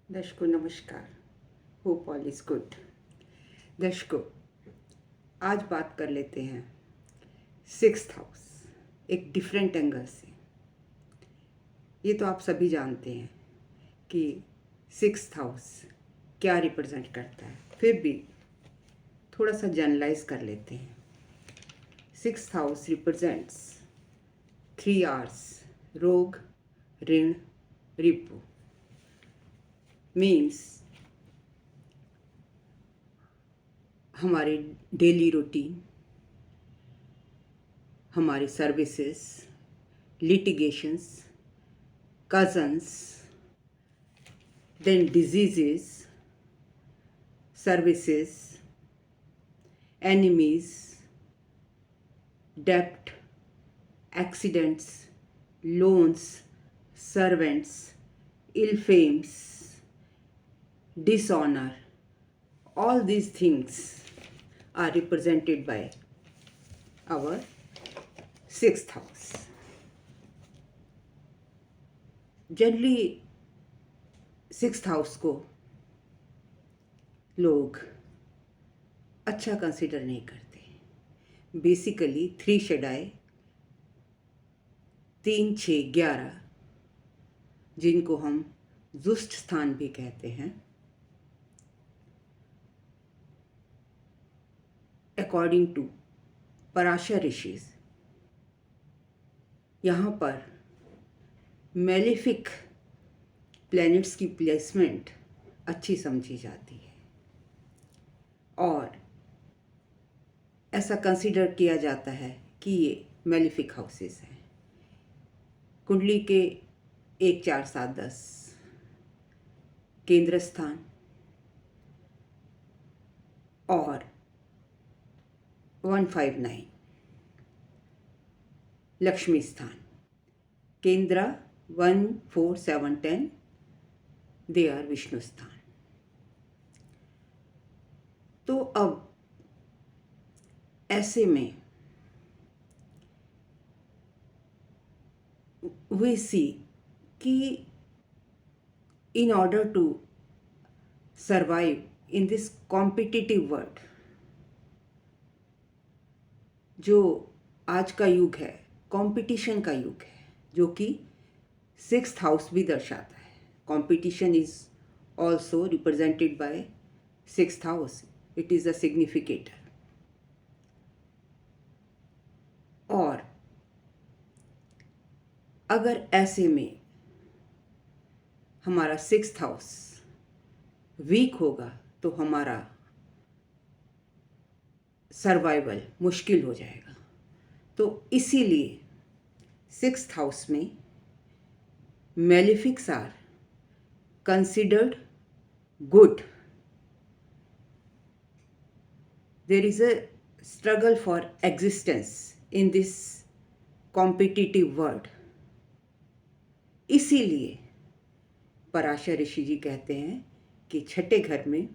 दर्शकों नमस्कार। Hope all is good. दर्शकों, आज बात कर लेते हैं सिक्स्थ हाउस, एक डिफरेंट एंगल से। ये तो आप सभी जानते हैं कि सिक्स्थ हाउस क्या रिप्रेजेंट करता है, फिर भी थोड़ा सा जनरलाइज कर लेते हैं। सिक्स्थ हाउस रिप्रेजेंट्स 3 R's: रोग, ऋण, रिपु। मीन्स हमारे डेली रूटीन, हमारे services, litigations, cousins, then diseases, services, enemies, debt, accidents, loans, servants, ill fames, dishonor. All these things are represented by our sixth house. Generally, sixth house को लोग अच्छा consider नहीं करते। Basically 3 शेडाई 3, 6, 11, जिनको हम जुष्ट स्थान भी कहते हैं, अकॉर्डिंग टू पराशर ऋषिज, यहाँ पर मेलेफिक प्लैनेट्स की प्लेसमेंट अच्छी समझी जाती है और ऐसा कंसीडर किया जाता है कि ये मेलेफिक हाउसेस हैं। कुंडली के 1, 4, 7, 10 केंद्र स्थान और 159 लक्ष्मी स्थान, केंद्र 1, 4, 7, 10 दे आर विष्णु स्थान। तो अब ऐसे में we see कि in order to survive in this competitive world, जो आज का युग है कंपटीशन का युग है, जो कि सिक्स्थ हाउस भी दर्शाता है। Competition is also represented by sixth house, it is a significator. और अगर ऐसे में हमारा सिक्स्थ हाउस वीक होगा तो हमारा सर्वाइवल मुश्किल हो जाएगा। तो इसीलिए सिक्स्थ हाउस में मेलेफिक्स are considered good. There is a struggle for existence in this competitive world. इसीलिए पराशर ऋषि जी कहते हैं कि छठे घर में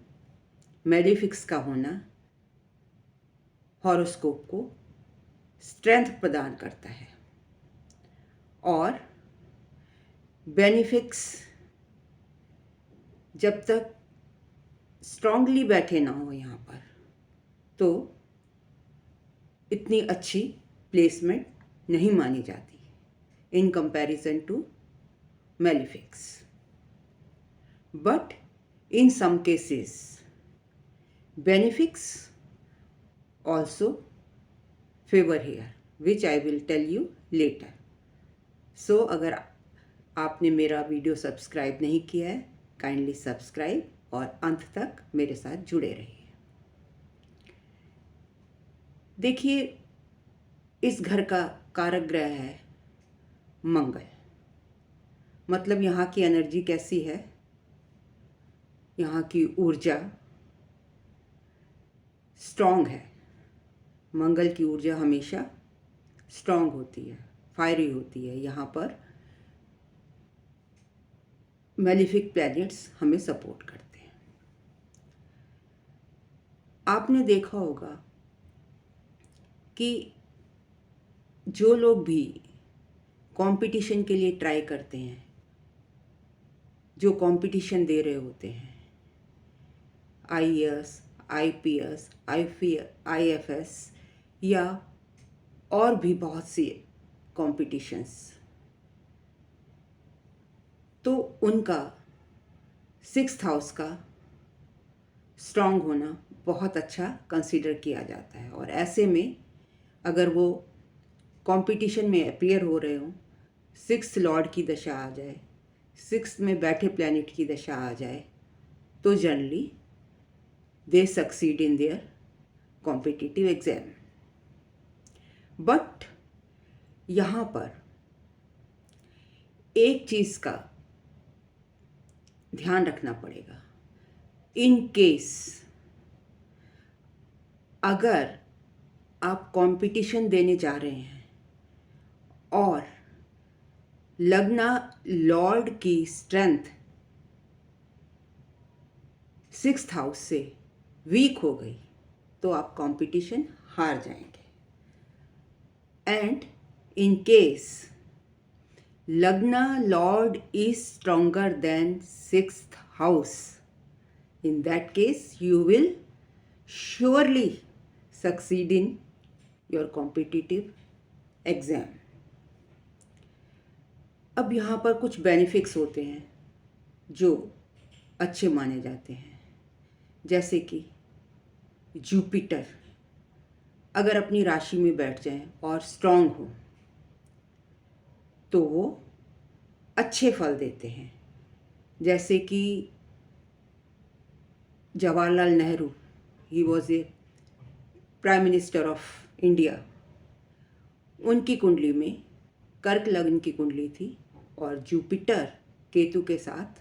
मेलेफिक्स का होना हॉरोस्कोप को स्ट्रेंथ प्रदान करता है और बेनिफिक्स जब तक स्ट्रांगली बैठे ना हो यहाँ पर तो इतनी अच्छी प्लेसमेंट नहीं मानी जाती in comparison to malefics. But in some cases benefics also favor here, which I will tell you later. So अगर आपने मेरा वीडियो सब्सक्राइब नहीं किया है, काइंडली सब्सक्राइब और अंत तक मेरे साथ जुड़े रहिए। देखिए, इस घर का कारक ग्रह है मंगल। मतलब यहाँ की एनर्जी कैसी है, यहाँ की ऊर्जा स्ट्रॉन्ग है। मंगल की ऊर्जा हमेशा स्ट्रॉन्ग होती है, फायरी होती है। यहाँ पर मेलेफिक प्लैनेट्स हमें सपोर्ट करते हैं। आपने देखा होगा कि जो लोग भी कंपटीशन के लिए ट्राई करते हैं, जो कंपटीशन दे रहे होते हैं, आईएएस, आईपीएस, आईएफएस या और भी बहुत सी कॉम्पिटिशन्स, तो उनका 6th हाउस का स्ट्रांग होना बहुत अच्छा कंसीडर किया जाता है। और ऐसे में अगर वो कंपटीशन में अपीयर हो रहे हों, 6th लॉर्ड की दशा आ जाए, 6th में बैठे प्लैनेट की दशा आ जाए, तो generally they succeed in their competitive exam. But यहाँ पर एक चीज़ का ध्यान रखना पड़ेगा। इन केस अगर आप कंपटीशन देने जा रहे हैं और लग्न लॉर्ड की स्ट्रेंथ 6th हाउस से वीक हो गई, तो आप कंपटीशन हार जाएंगे। एंड इन केस लग्न Lord is stronger then 6th house, in that case you will surely succeed in your competitive exam। अब यहाँ पर कुछ बेनिफिट्स होते हैं जो अच्छे माने जाते हैं, जैसे कि जुपिटर अगर अपनी राशि में बैठ जाएं और स्ट्रांग हो तो वो अच्छे फल देते हैं। जैसे कि Jawaharlal Nehru, he was a prime minister of India, उनकी कुंडली में कर्क लग्न की कुंडली थी और जुपिटर केतु के साथ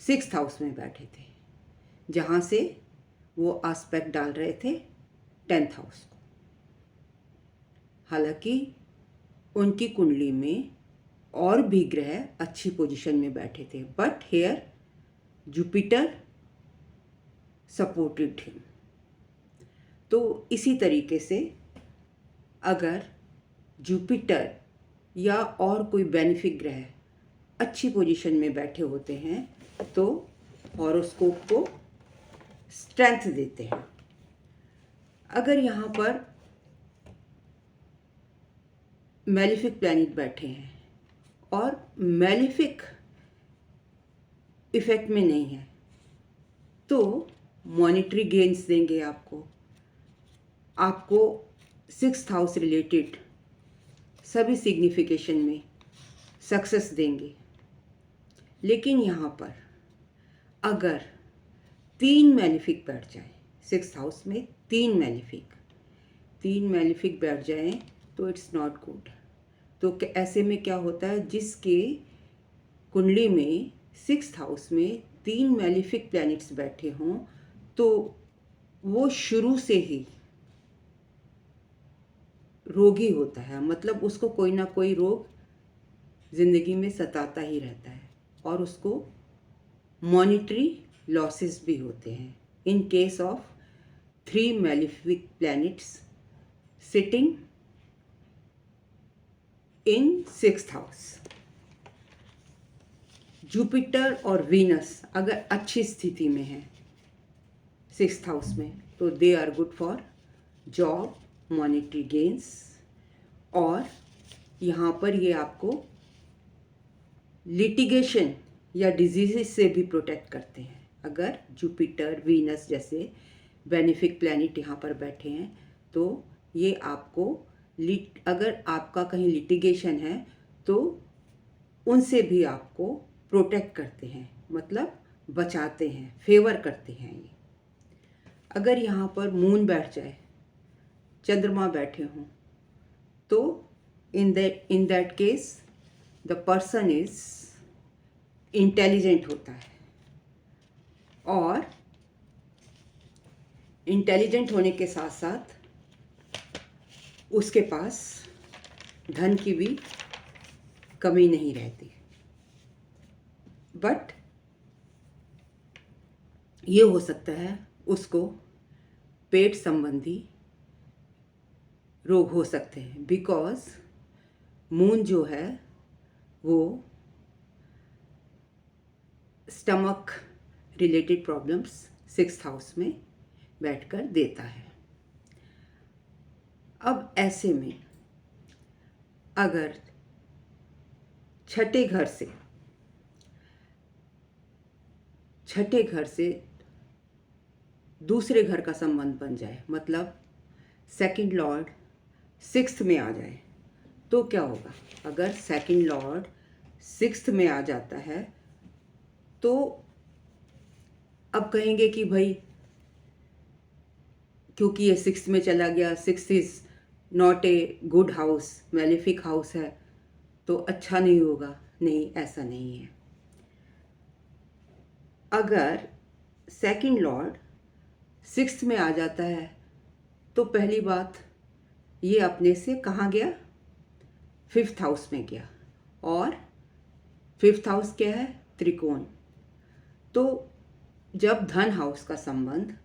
6th हाउस में बैठे थे, जहाँ से वो एस्पेक्ट डाल रहे थे 10th हाउस को। हालांकि उनकी कुंडली में और भी ग्रह अच्छी पोजीशन में बैठे थे, but here Jupiter supported him. तो इसी तरीके से अगर जुपिटर या और कोई बेनिफिक ग्रह अच्छी पोजीशन में बैठे होते हैं तो हॉरोस्कोप को स्ट्रेंथ देते हैं। अगर यहाँ पर मैलिफिक प्लैनेट बैठे हैं और मैलिफिक इफेक्ट में नहीं है तो मॉनेटरी गेन्स देंगे आपको 6th हाउस रिलेटेड सभी सिग्निफिकेशन में सक्सेस देंगे। लेकिन यहाँ पर अगर 3 मैलिफिक बैठ जाए 6th हाउस में, 3 मैलिफिक बैठ जाएं तो इट्स नॉट गुड। तो ऐसे में क्या होता है, जिसके कुंडली में 6th हाउस में 3 मैलिफिक प्लैनेट्स बैठे हों तो वो शुरू से ही रोगी होता है, मतलब उसको कोई ना कोई रोग ज़िंदगी में सताता ही रहता है और उसको मॉनेटरी लॉसेस भी होते हैं in case of 3 malefic planets sitting in 6th house. Jupiter और वीनस अगर अच्छी स्थिति में है 6th हाउस में तो they are good for job, monetary gains, और यहाँ पर ये आपको लिटिगेशन या डिजीज़ से भी प्रोटेक्ट करते हैं। अगर जुपिटर, वीनस जैसे बेनिफिक प्लैनेट यहाँ पर बैठे हैं तो ये आपको अगर आपका कहीं लिटिगेशन है तो उनसे भी आपको प्रोटेक्ट करते हैं, मतलब बचाते हैं, फेवर करते हैं ये। अगर यहाँ पर मून बैठ जाए, चंद्रमा बैठे हों तो in that case the person is intelligent होता है और इंटेलिजेंट होने के साथ साथ उसके पास धन की भी कमी नहीं रहती। बट ये हो सकता है उसको पेट संबंधी रोग हो सकते हैं, बिकॉज मून जो है वो stomach related problems 6th house में बैठकर देता है। अब ऐसे में अगर छठे घर से दूसरे घर का संबंध बन जाए, मतलब सेकंड लॉर्ड 6th में आ जाए, तो क्या होगा? अगर सेकंड लॉर्ड 6th में आ जाता है तो अब कहेंगे कि भाई क्योंकि ये 6th में चला गया, 6th is not a good house, malefic house है, तो अच्छा नहीं होगा। नहीं, ऐसा नहीं है। अगर सेकंड लॉर्ड 6th में आ जाता है तो पहली बात, ये अपने से कहाँ गया? 5th हाउस में गया, और 5th हाउस क्या है? त्रिकोण। तो जब धन हाउस का संबंध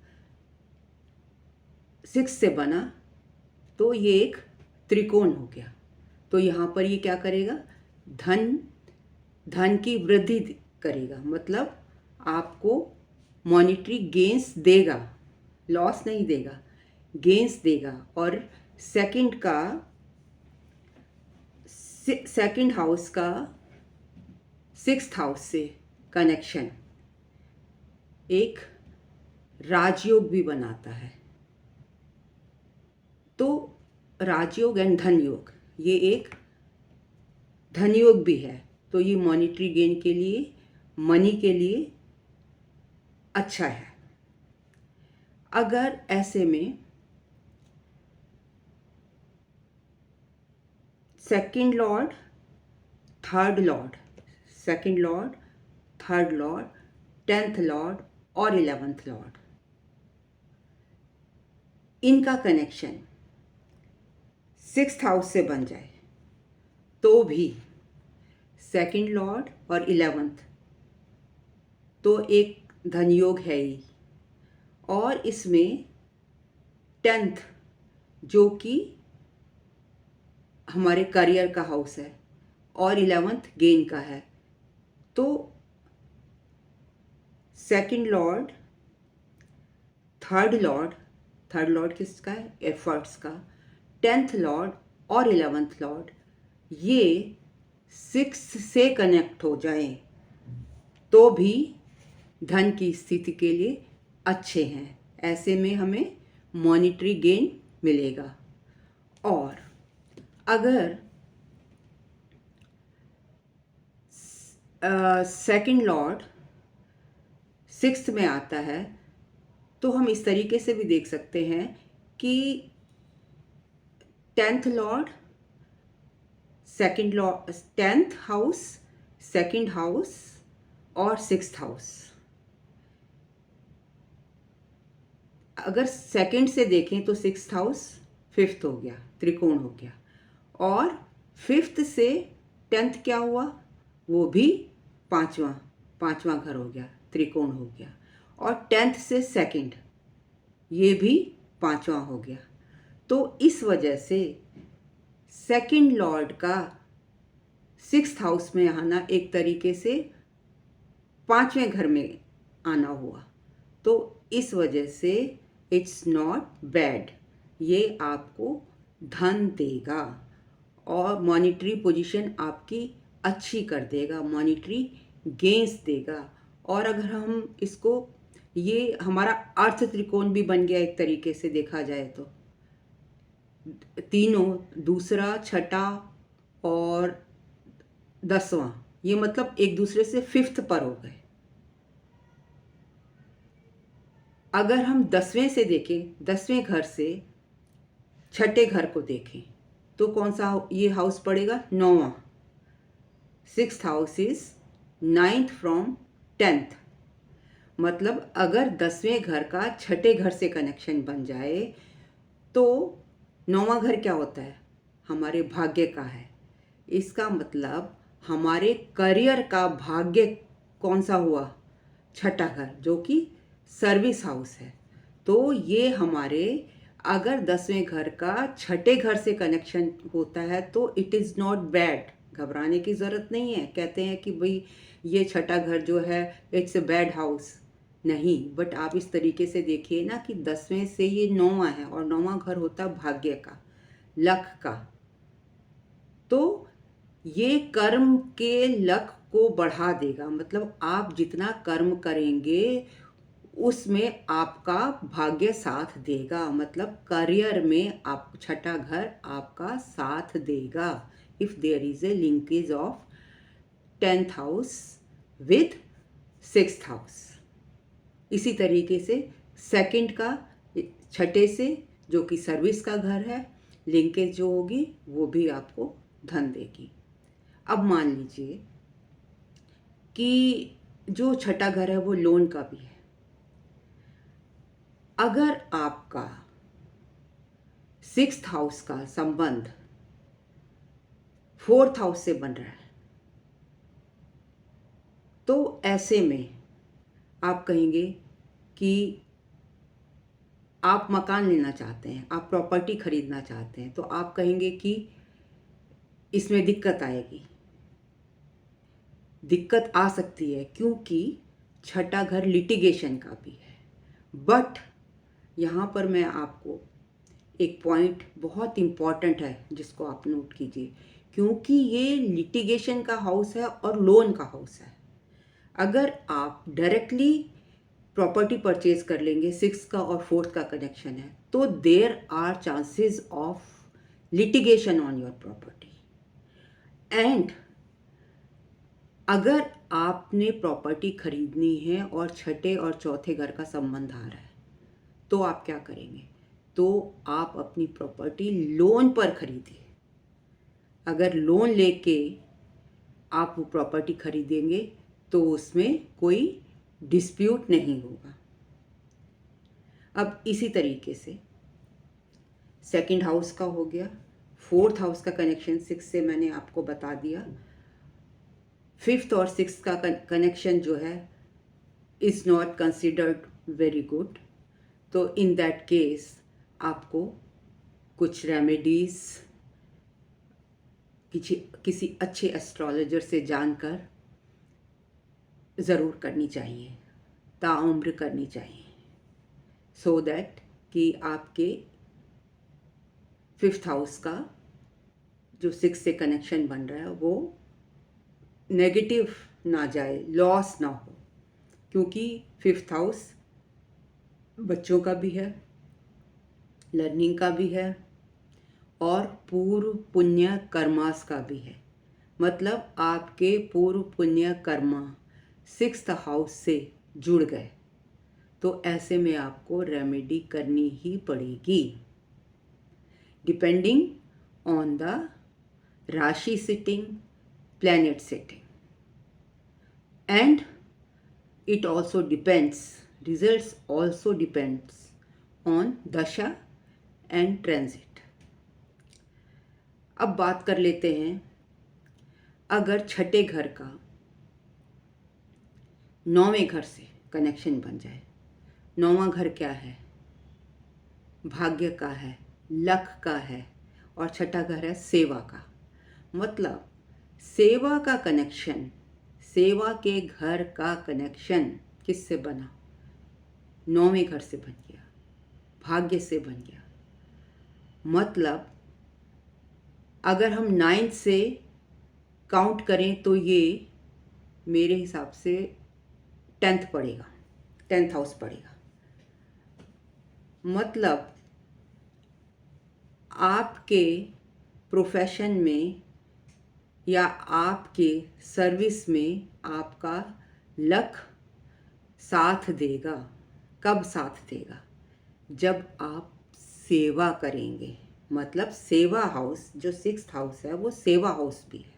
6 से बना तो ये एक त्रिकोण हो गया। तो यहाँ पर ये क्या करेगा? धन की वृद्धि करेगा, मतलब आपको मॉनिटरी गेन्स देगा, लॉस नहीं देगा, गेन्स देगा। और सेकंड हाउस का 6th हाउस से कनेक्शन एक राजयोग भी बनाता है। तो राजयोग एंड धन योग, ये एक धन योग भी है। तो ये मॉनिटरी गेन के लिए, मनी के लिए अच्छा है। अगर ऐसे में second Lord, third Lord, 10th Lord और 11th लॉर्ड, इनका कनेक्शन 6th हाउस से बन जाए तो भी सेकंड लॉर्ड और 11th तो एक धनयोग है ही, और इसमें 10th जो कि हमारे करियर का हाउस है और 11th गेन का है। तो सेकंड लॉर्ड, थर्ड लॉर्ड किसका है? एफर्ट्स का। 10th लॉर्ड और 11th लॉर्ड ये 6 से कनेक्ट हो जाएं तो भी धन की स्थिति के लिए अच्छे हैं। ऐसे में हमें मॉनिटरी गेन मिलेगा। और अगर सेकंड लॉर्ड 6th में आता है तो हम इस तरीके से भी देख सकते हैं कि 10th Lord, 10th house, second house और 6th हाउस। अगर सेकंड से देखें तो 6th हाउस 5th हो गया, त्रिकोण हो गया, और 5th से 10th क्या हुआ? वो भी पांचवा घर हो गया, त्रिकोण हो गया। और 10th से सेकंड, ये भी पांचवा हो गया। तो इस वजह से सेकंड लॉर्ड का 6th हाउस में आना एक तरीके से 5वें घर में आना हुआ। तो इस वजह से इट्स नॉट बैड, ये आपको धन देगा और मॉनिटरी पोजीशन आपकी अच्छी कर देगा, मॉनिटरी गेन्स देगा। और अगर हम इसको, ये हमारा अर्थ त्रिकोण भी बन गया एक तरीके से देखा जाए तो, तीनों, दूसरा, छठा और 10वां, ये मतलब एक दूसरे से 5th पर हो गए। अगर हम 10वें से देखें, 10वें घर से छठे घर को देखें तो कौन सा ये हाउस पड़ेगा? 9वां। 6th house is 9th from 10th। मतलब अगर 10वें घर का छठे घर से कनेक्शन बन जाए तो 9वां घर क्या होता है? हमारे भाग्य का है। इसका मतलब हमारे करियर का भाग्य कौन सा हुआ? छठा घर, जो कि सर्विस हाउस है। तो ये हमारे, अगर 10वें घर का छठे घर से कनेक्शन होता है तो इट इज़ नॉट बैड, घबराने की ज़रूरत नहीं है। कहते हैं कि भाई ये छठा घर जो है इट्स अ बैड हाउस, नहीं। बट आप इस तरीके से देखिए ना कि 10वें से ये 9वां है और 9वां घर होता है भाग्य का, लक का। तो ये कर्म के लक को बढ़ा देगा, मतलब आप जितना कर्म करेंगे उसमें आपका भाग्य साथ देगा, मतलब करियर में आप छठा घर आपका साथ देगा। If there is a linkage of 10th house with 6th house. इसी तरीके से सेकंड का छठे से जो कि सर्विस का घर है, लिंकेज जो होगी वो भी आपको धन देगी। अब मान लीजिए कि जो छठा घर है वो लोन का भी है। अगर आपका 6th हाउस का संबंध 4th हाउस से बन रहा है तो ऐसे में आप कहेंगे कि आप मकान लेना चाहते हैं, आप प्रॉपर्टी खरीदना चाहते हैं, तो आप कहेंगे कि इसमें दिक्कत आएगी। दिक्कत आ सकती है क्योंकि छठा घर लिटिगेशन का भी है। बट यहाँ पर मैं आपको एक पॉइंट बहुत इम्पॉर्टेंट है जिसको आप नोट कीजिए, क्योंकि ये लिटिगेशन का हाउस है और लोन का हाउस है। अगर आप डायरेक्टली प्रॉपर्टी परचेज कर लेंगे, 6 का और 4th का कनेक्शन है, तो there are chances of litigation on your property. And अगर आपने प्रॉपर्टी खरीदनी है और छठे और चौथे घर का संबंध आ रहा है तो आप क्या करेंगे? तो आप अपनी प्रॉपर्टी लोन पर खरीदिए। अगर लोन लेके आप वो प्रॉपर्टी खरीदेंगे तो उसमें कोई डिस्प्यूट नहीं होगा। अब इसी तरीके से सेकंड हाउस का हो गया, 4th हाउस का कनेक्शन 6 से मैंने आपको बता दिया, 5th और 6th का कनेक्शन जो है is not considered very good. तो इन दैट केस आपको कुछ रेमेडीज़ किसी अच्छे एस्ट्रोलॉजर से जानकर ज़रूर करनी चाहिए, ताउम्र करनी चाहिए, सो दैट कि आपके 5th हाउस का जो 6 से कनेक्शन बन रहा है वो नेगेटिव ना जाए, लॉस ना हो। क्योंकि 5th हाउस बच्चों का भी है, लर्निंग का भी है और पूर्व पुण्य कर्मास का भी है। मतलब आपके पूर्व पुण्य कर्मा 6th हाउस से जुड़ गए तो ऐसे में आपको रेमेडी करनी ही पड़ेगी, डिपेंडिंग ऑन द राशि sitting, planet sitting, and it also depends, results also depends on dasha and transit. अब बात कर लेते हैं, अगर छठे घर का 9वें घर से कनेक्शन बन जाए। 9वां घर क्या है? भाग्य का है, लक का है, और छठा घर है सेवा का। मतलब सेवा का कनेक्शन, सेवा के घर का कनेक्शन किससे बना? 9वें घर से बन गया, भाग्य से बन गया। मतलब अगर हम 9th से काउंट करें तो ये मेरे हिसाब से 10th पड़ेगा, 10th हाउस पड़ेगा। मतलब आपके प्रोफेशन में या आपके सर्विस में आपका लक साथ देगा। कब साथ देगा? जब आप सेवा करेंगे। मतलब सेवा हाउस जो 6th हाउस है वो सेवा हाउस भी है।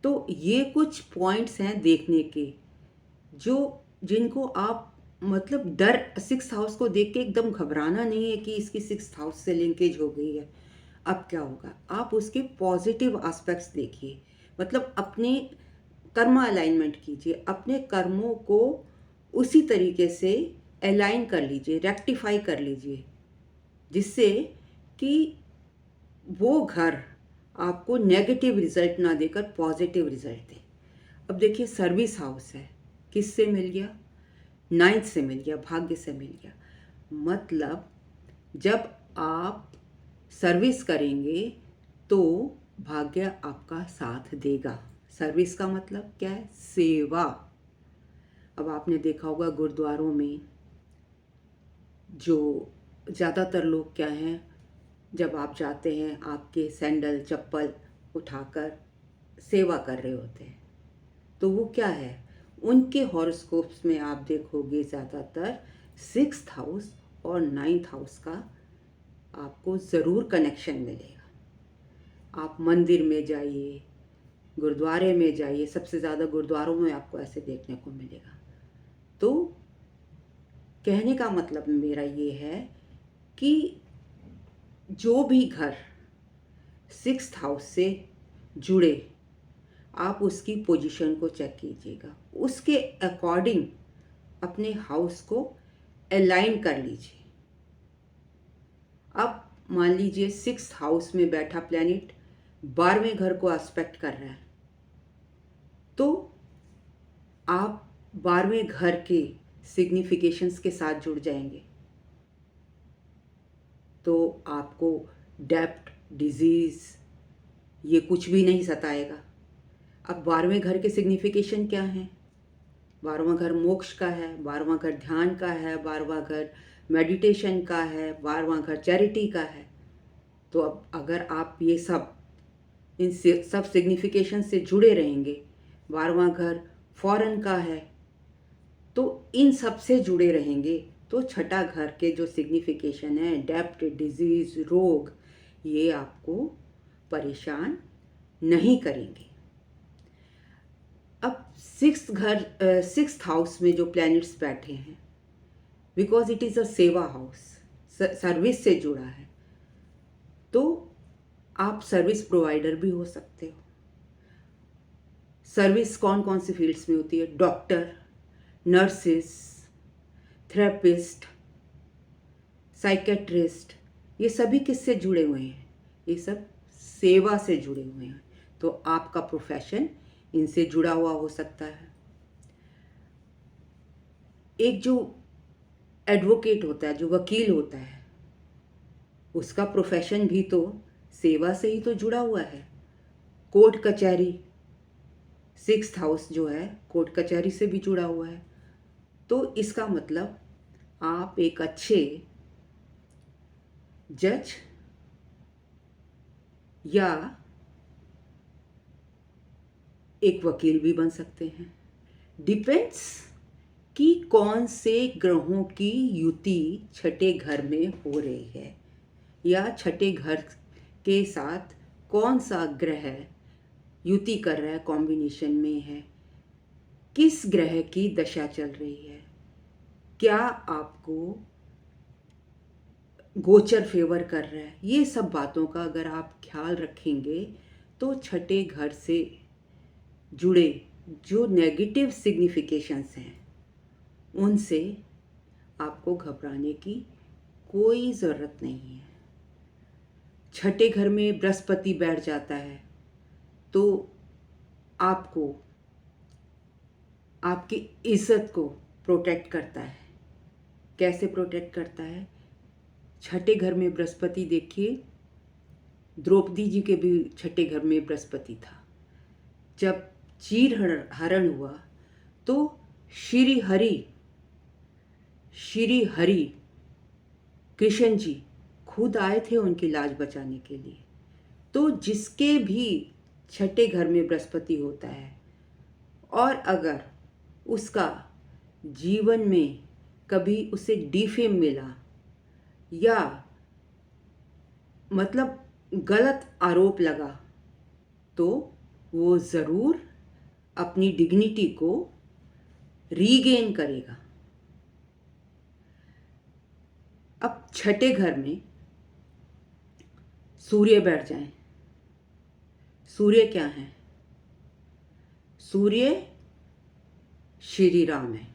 तो ये कुछ पॉइंट्स हैं देखने के जो जिनको आप मतलब डर 6th हाउस को देख के एकदम घबराना नहीं है कि इसकी 6th हाउस से लिंकेज हो गई है। अब क्या होगा? आप उसके पॉजिटिव एस्पेक्ट्स देखिए, मतलब अपने कर्मा अलाइनमेंट कीजिए, अपने कर्मों को उसी तरीके से अलाइन कर लीजिए, रेक्टिफाई कर लीजिए, जिससे कि वो घर आपको नेगेटिव रिजल्ट ना देकर पॉजिटिव रिजल्ट दे। अब देखिए सर्विस हाउस है, किससे मिल गया? नाइन्थ से मिल गया, भाग्य से मिल गया। मतलब जब आप सर्विस करेंगे तो भाग्य आपका साथ देगा। सर्विस का मतलब क्या है? सेवा। अब आपने देखा होगा गुरुद्वारों में जो ज़्यादातर लोग क्या हैं, जब आप जाते हैं आपके सैंडल चप्पल उठाकर सेवा कर रहे होते हैं। तो वो क्या है, उनके हॉरोस्कोप्स में आप देखोगे ज़्यादातर 6th हाउस और 9th हाउस का आपको ज़रूर कनेक्शन मिलेगा। आप मंदिर में जाइए, गुरुद्वारे में जाइए, सबसे ज़्यादा गुरुद्वारों में आपको ऐसे देखने को मिलेगा। तो कहने का मतलब मेरा ये है कि जो भी घर 6th हाउस से जुड़े, आप उसकी पोजीशन को चेक कीजिएगा, उसके अकॉर्डिंग अपने हाउस को अलाइन कर लीजिए। अब मान लीजिए 6th हाउस में बैठा प्लैनेट 12वें घर को एस्पेक्ट कर रहा है, तो आप 12वें घर के सिग्निफिकेशंस के साथ जुड़ जाएंगे, तो आपको डेप्ट, डिजीज़ ये कुछ भी नहीं सताएगा। अब 12वें घर के सिग्निफिकेशन क्या हैं? 12वां घर मोक्ष का है, 12वां घर ध्यान का है, 12वां घर मेडिटेशन का है, 12वां घर चैरिटी का है। तो अब अगर आप ये सब इन सब सिग्निफिकेशन से जुड़े रहेंगे, 12वां घर फॉरेन का है, तो इन सब से जुड़े रहेंगे, तो छठा घर के जो सिग्निफिकेशन है, डेप्थ, डिजीज़, रोग, ये आपको परेशान नहीं करेंगे। अब 6th हाउस में जो प्लैनेट्स बैठे हैं, बिकॉज इट इज़ अ सेवा हाउस, सर्विस से जुड़ा है, तो आप सर्विस प्रोवाइडर भी हो सकते हो। सर्विस कौन कौन सी फील्ड्स में होती है? डॉक्टर, नर्सिस, थेरेपिस्ट, साइकेट्रिस्ट, ये सभी किससे जुड़े हुए हैं? ये सब सेवा से जुड़े हुए हैं। तो आपका प्रोफेशन इनसे जुड़ा हुआ हो सकता है। एक जो एडवोकेट होता है, जो वकील होता है, उसका प्रोफेशन भी तो सेवा से ही तो जुड़ा हुआ है। कोर्ट कचहरी, 6th हाउस जो है कोर्ट कचहरी से भी जुड़ा हुआ है। तो इसका मतलब आप एक अच्छे जज या एक वकील भी बन सकते हैं। डिपेंड्स कि कौन से ग्रहों की युति छठे घर में हो रही है, या छठे घर के साथ कौन सा ग्रह युति कर रहा है, कॉम्बिनेशन में है, किस ग्रह की दशा चल रही है, क्या आपको गोचर फेवर कर रहा है। ये सब बातों का अगर आप ख्याल रखेंगे तो छठे घर से जुड़े जो नेगेटिव सिग्निफिकेशंस हैं उनसे आपको घबराने की कोई ज़रूरत नहीं है। छठे घर में बृहस्पति बैठ जाता है तो आपको आपकी इज्जत को प्रोटेक्ट करता है। कैसे प्रोटेक्ट करता है? छठे घर में बृहस्पति, देखिए द्रौपदी जी के भी छठे घर में बृहस्पति था। जब चीर हरण हुआ तो श्री हरि कृष्ण जी खुद आए थे उनकी लाज बचाने के लिए। तो जिसके भी छठे घर में बृहस्पति होता है और अगर उसका जीवन में कभी उसे डिफेम मिला या मतलब गलत आरोप लगा, तो वो ज़रूर अपनी डिग्निटी को रीगेन करेगा। अब छठे घर में सूर्य बैठ जाएं। सूर्य क्या है? सूर्य श्री राम है।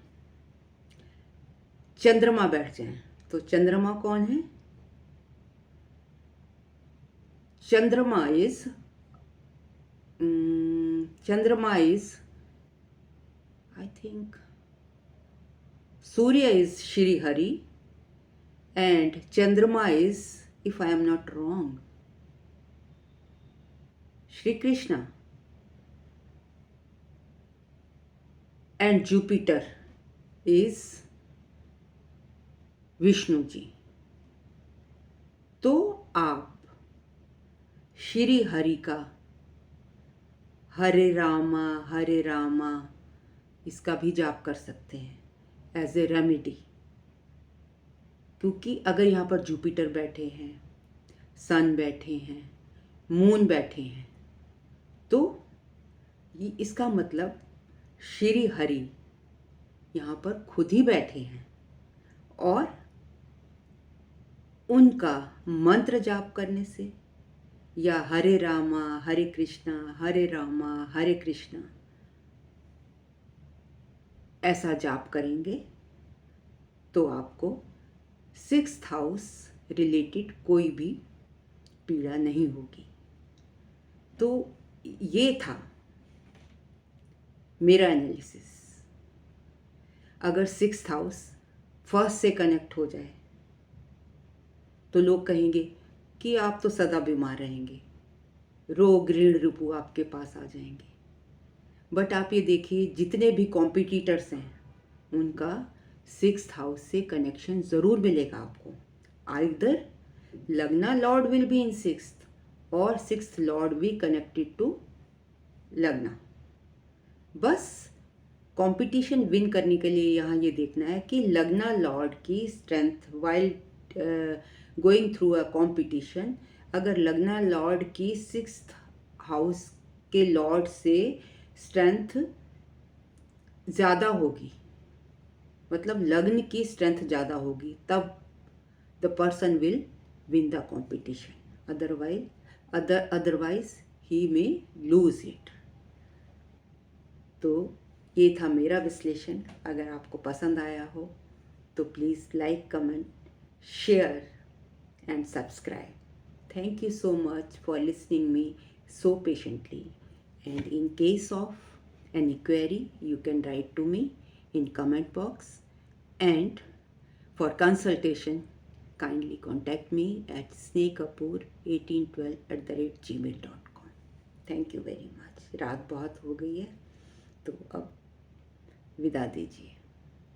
चंद्रमा बैठ जाएं तो चंद्रमा कौन है? चंद्रमा is I think Surya is Shri Hari and Chandrama is, if I am not wrong, Shri Krishna, and Jupiter is Vishnu ji. तो आप श्री हरि का हरे रामा इसका भी जाप कर सकते हैं एज ए रेमेडी, क्योंकि अगर यहाँ पर जुपिटर बैठे हैं, सन बैठे हैं, मून बैठे हैं, तो इसका मतलब श्री हरि यहाँ पर खुद ही बैठे हैं और उनका मंत्र जाप करने से या हरे रामा हरे रामा हरे कृष्णा ऐसा जाप करेंगे तो आपको 6th हाउस रिलेटेड कोई भी पीड़ा नहीं होगी। तो ये था मेरा एनालिसिस। अगर 6th हाउस फर्स्ट से कनेक्ट हो जाए तो लोग कहेंगे कि आप तो सदा बीमार रहेंगे, रोग ऋण रिपु आपके पास आ जाएंगे। बट आप ये देखिए, जितने भी कॉम्पिटिटर्स हैं उनका 6th हाउस से कनेक्शन ज़रूर मिलेगा आपको। आइदर लग्ना Lord will be in 6th और 6th लॉर्ड भी कनेक्टेड टू लग्ना। बस कंपटीशन विन करने के लिए यहाँ ये देखना है कि लग्ना लॉर्ड की strength while going through a competition, अगर लग्ना लॉर्ड की 6th हाउस के लॉर्ड से स्ट्रेंथ ज़्यादा होगी, मतलब लग्न की स्ट्रेंथ ज़्यादा होगी, तब the person will win the competition, otherwise he may lose it. तो ये था मेरा विश्लेषण। अगर आपको पसंद आया हो तो please like, comment, share and subscribe. Thank you so much for listening me so patiently. And in case of any query, you can write to me in comment box. And for consultation, kindly contact me at snehkapoor1812@gmail.com. Thank you very much. रात बहुत हो गई है तो अब विदा दीजिए।